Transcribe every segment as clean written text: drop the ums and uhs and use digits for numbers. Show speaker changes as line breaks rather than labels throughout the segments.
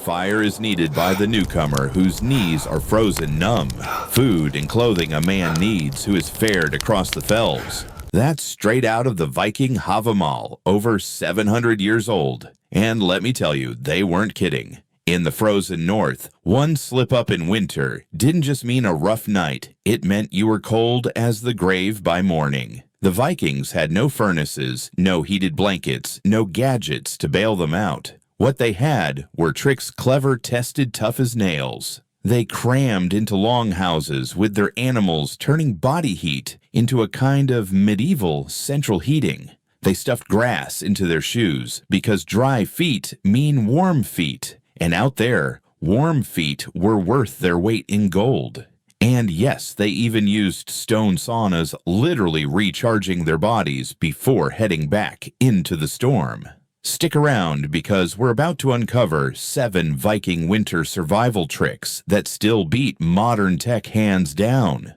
Fire is needed by the newcomer whose knees are frozen numb. Food and clothing a man needs who is fared across the fells. That's straight out of the Viking Havamal, over 700 years old. And let me tell you, they weren't kidding. In the frozen north, one slip up in winter didn't just mean a rough night, it meant you were cold as the grave by morning. The Vikings had no furnaces, no heated blankets, no gadgets to bail them out. What they had were tricks clever, tested, tough as nails. They crammed into longhouses with their animals, turning body heat into a kind of medieval central heating. They stuffed grass into their shoes because dry feet mean warm feet. And out there, warm feet were worth their weight in gold. And yes, they even used stone saunas, literally recharging their bodies before heading back into the storm. Stick around because we're about to uncover 7 Viking winter survival tricks that still beat modern tech hands down.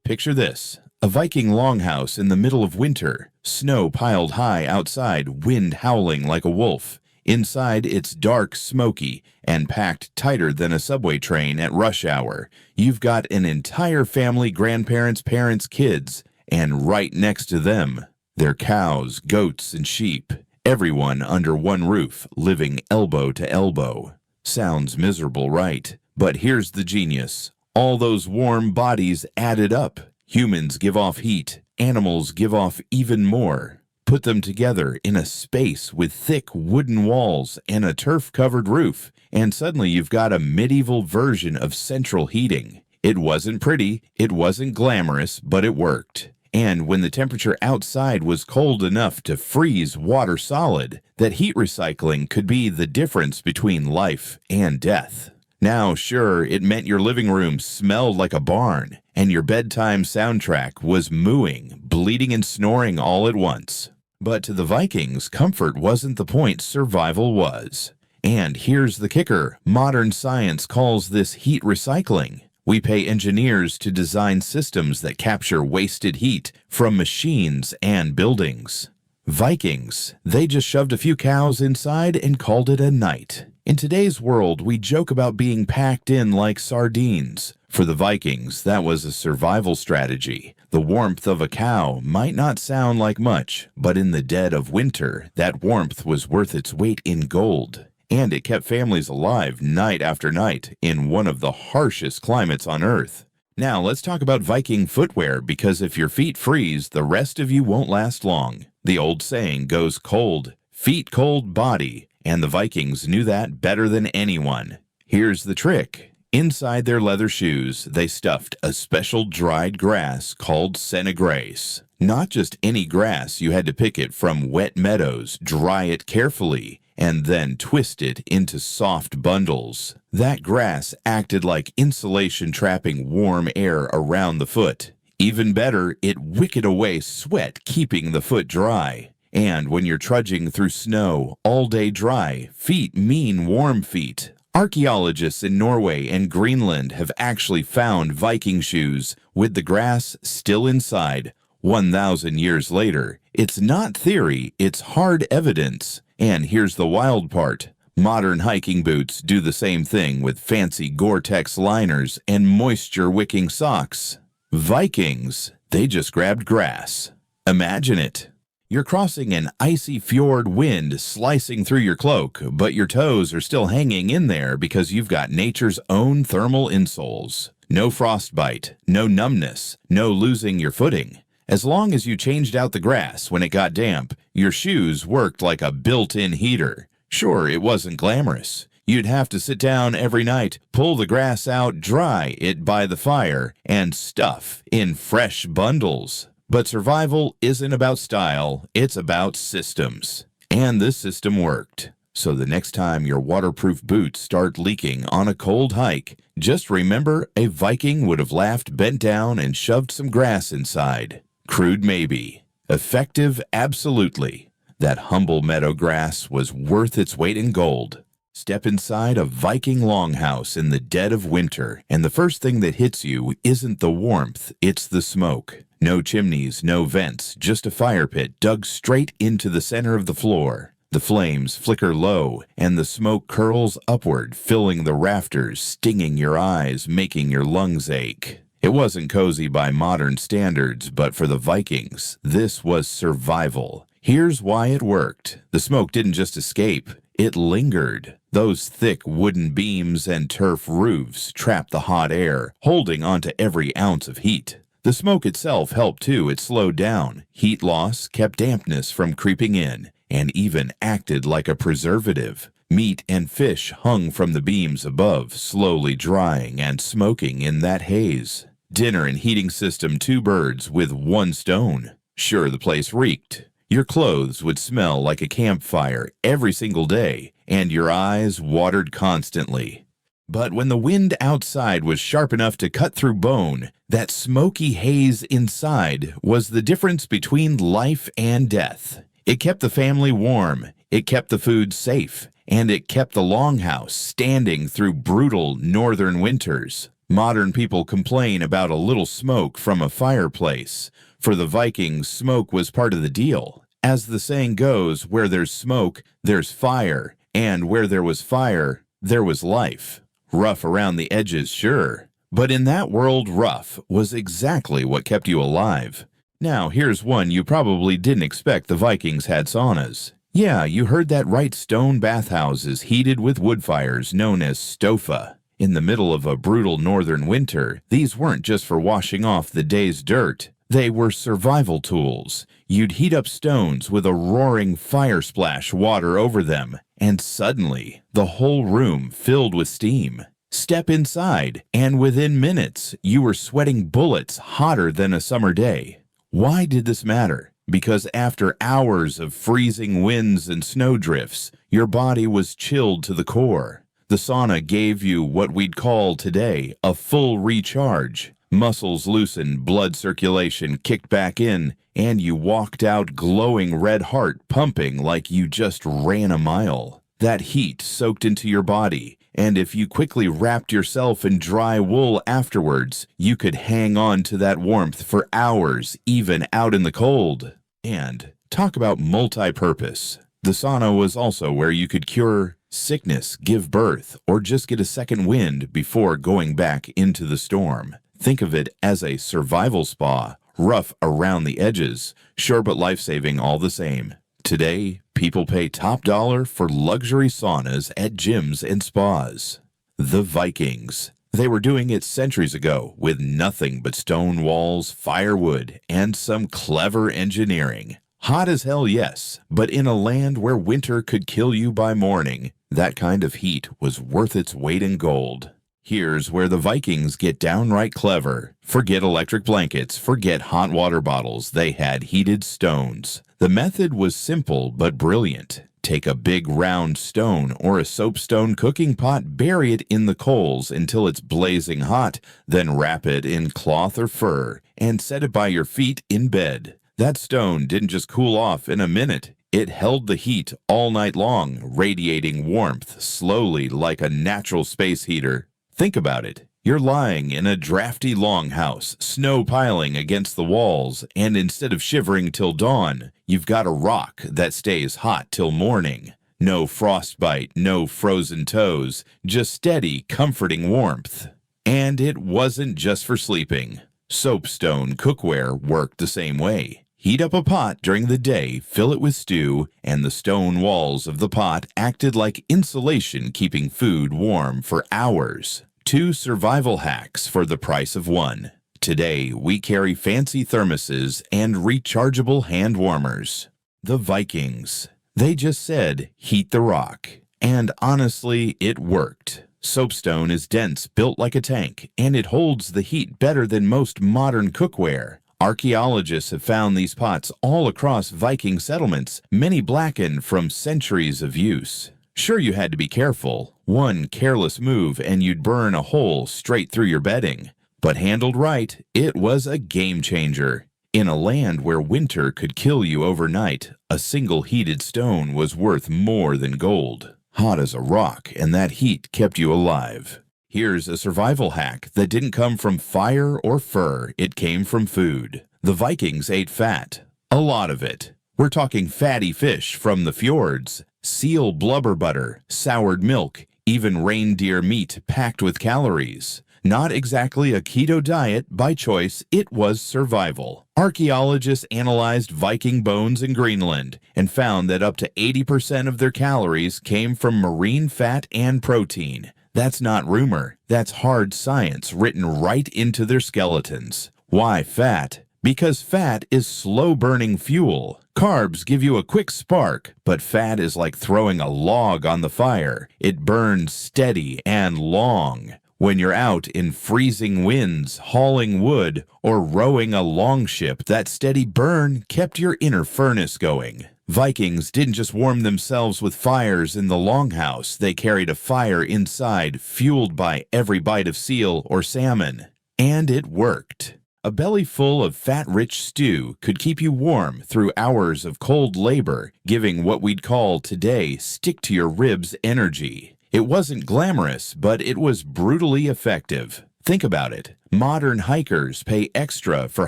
Picture this. A Viking longhouse in the middle of winter, snow piled high outside, wind howling like a wolf. Inside, it's dark, smoky, and packed tighter than a subway train at rush hour. You've got an entire family, grandparents, parents, kids, and right next to them, their cows, goats, and sheep. Everyone under one roof, living elbow to elbow. Sounds miserable, right? But here's the genius. All those warm bodies added up. Humans give off heat, animals give off even more. Put them together in a space with thick wooden walls and a turf-covered roof, and suddenly you've got a medieval version of central heating. It wasn't pretty, it wasn't glamorous, but it worked. And when the temperature outside was cold enough to freeze water solid, that heat recycling could be the difference between life and death. Now, sure, it meant your living room smelled like a barn, and your bedtime soundtrack was mooing, bleating and snoring all at once. But to the Vikings, comfort wasn't the point, survival was. And here's the kicker. Modern science calls this heat recycling. We pay engineers to design systems that capture wasted heat from machines and buildings. Vikings, they just shoved a few cows inside and called it a night. In today's world, we joke about being packed in like sardines. For the Vikings, that was a survival strategy. The warmth of a cow might not sound like much, but in the dead of winter, that warmth was worth its weight in gold. And it kept families alive night after night in one of the harshest climates on Earth. Now, let's talk about Viking footwear, because if your feet freeze, the rest of you won't last long. The old saying goes cold, feet cold, body. And the Vikings knew that better than anyone. Here's the trick. Inside their leather shoes, they stuffed a special dried grass called senegrace. Not just any grass, you had to pick it from wet meadows, dry it carefully, and then twist it into soft bundles. That grass acted like insulation, trapping warm air around the foot. Even better, it wicked away sweat, keeping the foot dry. And when you're trudging through snow, all day dry, feet mean warm feet. Archaeologists in Norway and Greenland have actually found Viking shoes with the grass still inside 1,000 years later. It's not theory, it's hard evidence. And here's the wild part. Modern hiking boots do the same thing with fancy Gore-Tex liners and moisture-wicking socks. Vikings, they just grabbed grass. Imagine it. You're crossing an icy fjord, wind slicing through your cloak, but your toes are still hanging in there because you've got nature's own thermal insoles. No frostbite, no numbness, no losing your footing. As long as you changed out the grass when it got damp, your shoes worked like a built-in heater. Sure, it wasn't glamorous. You'd have to sit down every night, pull the grass out, dry it by the fire, and stuff in fresh bundles. But survival isn't about style, it's about systems. And this system worked. So the next time your waterproof boots start leaking on a cold hike, just remember a Viking would have laughed, bent down, and shoved some grass inside. Crude maybe. Effective absolutely. That humble meadow grass was worth its weight in gold. Step inside a Viking longhouse in the dead of winter, and the first thing that hits you isn't the warmth, it's the smoke. No chimneys, no vents, just a fire pit dug straight into the center of the floor. The flames flicker low, and the smoke curls upward, filling the rafters, stinging your eyes, making your lungs ache. It wasn't cozy by modern standards, but for the Vikings, this was survival. Here's why it worked. The smoke didn't just escape, it lingered. Those thick wooden beams and turf roofs trapped the hot air, holding onto every ounce of heat. The smoke itself helped too. It slowed down. Heat loss kept dampness from creeping in, and even acted like a preservative. Meat and fish hung from the beams above, slowly drying and smoking in that haze. Dinner and heating system, two birds with one stone. Sure, the place reeked. Your clothes would smell like a campfire every single day, and your eyes watered constantly. But when the wind outside was sharp enough to cut through bone, that smoky haze inside was the difference between life and death. It kept the family warm, it kept the food safe, and it kept the Longhouse standing through brutal northern winters. Modern people complain about a little smoke from a fireplace. For the Vikings, smoke was part of the deal. As the saying goes, where there's smoke, there's fire, and where there was fire, there was life. Rough around the edges, sure. But in that world, rough was exactly what kept you alive. Now, here's one you probably didn't expect: the Vikings had saunas. Yeah, you heard that right, stone bathhouses heated with wood fires known as stofa. In the middle of a brutal northern winter, these weren't just for washing off the day's dirt. They were survival tools. You'd heat up stones with a roaring fire splash water over them, and suddenly, the whole room filled with steam. Step inside, and within minutes, you were sweating bullets hotter than a summer day. Why did this matter? Because after hours of freezing winds and snowdrifts, your body was chilled to the core. The sauna gave you what we'd call today a full recharge. Muscles loosened, blood circulation kicked back in, and you walked out glowing, red heart pumping like you just ran a mile. That heat soaked into your body, and if you quickly wrapped yourself in dry wool afterwards, you could hang on to that warmth for hours, even out in the cold. And talk about multi-purpose. The sauna was also where you could cure sickness, give birth, or just get a second wind before going back into the storm. Think of it as a survival spa, rough around the edges, sure but life-saving all the same. Today, people pay top dollar for luxury saunas at gyms and spas. The Vikings. They were doing it centuries ago with nothing but stone walls, firewood, and some clever engineering. Hot as hell, yes, but in a land where winter could kill you by morning, that kind of heat was worth its weight in gold. Here's where the Vikings get downright clever. Forget electric blankets, forget hot water bottles, they had heated stones. The method was simple but brilliant. Take a big round stone or a soapstone cooking pot, bury it in the coals until it's blazing hot, then wrap it in cloth or fur and set it by your feet in bed. That stone didn't just cool off in a minute. It held the heat all night long, radiating warmth slowly like a natural space heater. Think about it. You're lying in a drafty longhouse, snow piling against the walls, and instead of shivering till dawn, you've got a rock that stays hot till morning. No frostbite, no frozen toes, just steady, comforting warmth. And it wasn't just for sleeping. Soapstone cookware worked the same way. Heat up a pot during the day, fill it with stew, and the stone walls of the pot acted like insulation, keeping food warm for hours. 2 survival hacks for the price of 1. Today, we carry fancy thermoses and rechargeable hand warmers. The Vikings. They just said, heat the rock. And honestly, it worked. Soapstone is dense, built like a tank, and it holds the heat better than most modern cookware. Archaeologists have found these pots all across Viking settlements, many blackened from centuries of use. Sure, you had to be careful. One careless move and you'd burn a hole straight through your bedding. But handled right, it was a game changer. In a land where winter could kill you overnight, a single heated stone was worth more than gold. Hot as a rock, and that heat kept you alive. Here's a survival hack that didn't come from fire or fur, it came from food. The Vikings ate fat. A lot of it. We're talking fatty fish from the fjords, seal blubber butter, soured milk, even reindeer meat packed with calories. Not exactly a keto diet by choice, it was survival. Archaeologists analyzed Viking bones in Greenland and found that up to 80% of their calories came from marine fat and protein. That's not rumor, that's hard science written right into their skeletons. Why fat? Because fat is slow-burning fuel. Carbs give you a quick spark, but fat is like throwing a log on the fire. It burns steady and long. When you're out in freezing winds, hauling wood, or rowing a longship, that steady burn kept your inner furnace going. Vikings didn't just warm themselves with fires in the Longhouse, they carried a fire inside, fueled by every bite of seal or salmon. And it worked. A belly full of fat-rich stew could keep you warm through hours of cold labor, giving what we'd call today stick-to-your-ribs energy. It wasn't glamorous, but it was brutally effective. Think about it. Modern hikers pay extra for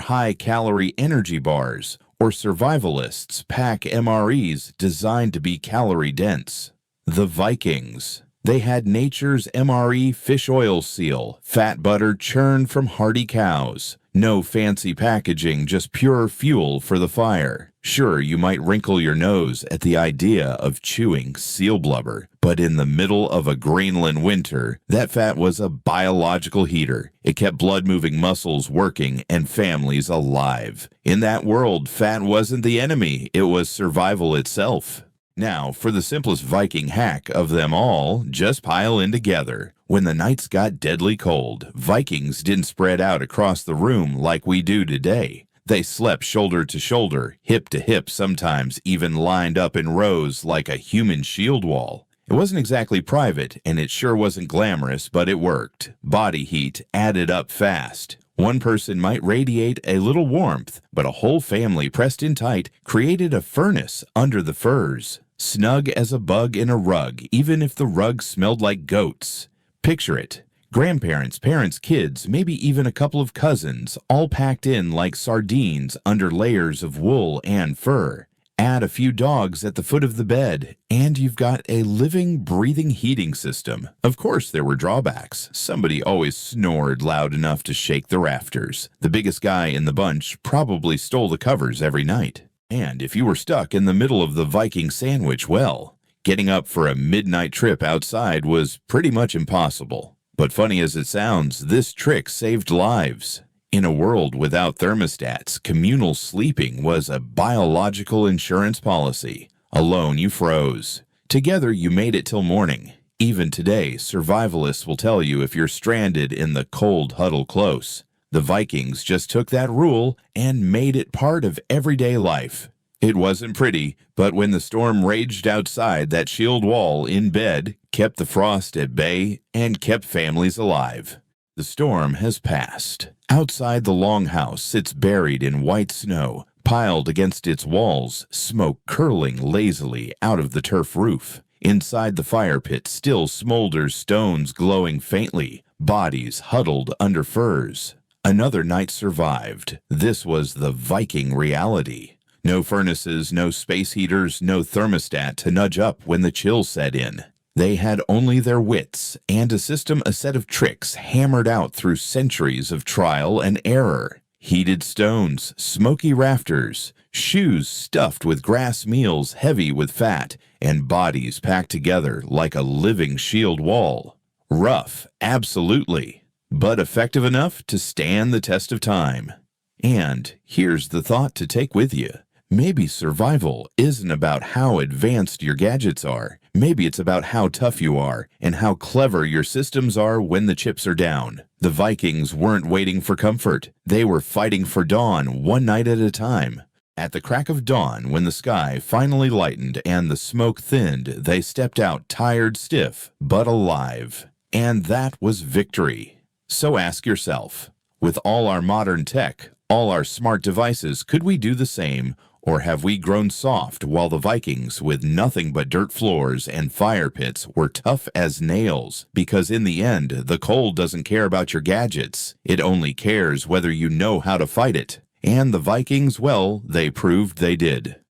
high-calorie energy bars, or survivalists pack MREs designed to be calorie-dense. The Vikings. They had nature's MRE fish oil seal, fat butter churned from hardy cows. No fancy packaging, just pure fuel for the fire. Sure, you might wrinkle your nose at the idea of chewing seal blubber, but in the middle of a Greenland winter, that fat was a biological heater. It kept blood-moving muscles working and families alive. In that world, fat wasn't the enemy, it was survival itself. Now, for the simplest Viking hack of them all, just pile in together. When the nights got deadly cold, Vikings didn't spread out across the room like we do today. They slept shoulder to shoulder, hip to hip, sometimes even lined up in rows like a human shield wall. It wasn't exactly private, and it sure wasn't glamorous, but it worked. Body heat added up fast. One person might radiate a little warmth, but a whole family pressed in tight created a furnace under the furs. Snug as a bug in a rug, even if the rug smelled like goats. Picture it. Grandparents, parents, kids, maybe even a couple of cousins, all packed in like sardines under layers of wool and fur. Add a few dogs at the foot of the bed, and you've got a living, breathing heating system. Of course there were drawbacks. Somebody always snored loud enough to shake the rafters. The biggest guy in the bunch probably stole the covers every night. And if you were stuck in the middle of the Viking sandwich, well, getting up for a midnight trip outside was pretty much impossible. But funny as it sounds, this trick saved lives. In a world without thermostats, communal sleeping was a biological insurance policy. Alone, you froze. Together, you made it till morning. Even today, survivalists will tell you if you're stranded in the cold huddle close. The Vikings just took that rule and made it part of everyday life. It wasn't pretty, but when the storm raged outside, that shield wall in bed kept the frost at bay and kept families alive. The storm has passed. Outside the Longhouse sits buried in white snow, piled against its walls, smoke curling lazily out of the turf roof. Inside the fire pit still smolders stones glowing faintly, bodies huddled under furs. Another night survived. This was the Viking reality. No furnaces, no space heaters, no thermostat to nudge up when the chill set in. They had only their wits and a set of tricks hammered out through centuries of trial and error. Heated stones, smoky rafters, shoes stuffed with grass meals heavy with fat, and bodies packed together like a living shield wall. Rough, absolutely, but effective enough to stand the test of time. And here's the thought to take with you. Maybe survival isn't about how advanced your gadgets are. Maybe it's about how tough you are and how clever your systems are when the chips are down. The Vikings weren't waiting for comfort. They were fighting for dawn one night at a time. At the crack of dawn, when the sky finally lightened and the smoke thinned, they stepped out tired, stiff, but alive. And that was victory. So ask yourself, with all our modern tech, all our smart devices, could we do the same? Or have we grown soft while the Vikings, with nothing but dirt floors and fire pits, were tough as nails? Because in the end, the cold doesn't care about your gadgets. It only cares whether you know how to fight it. And the Vikings, well, they proved they did.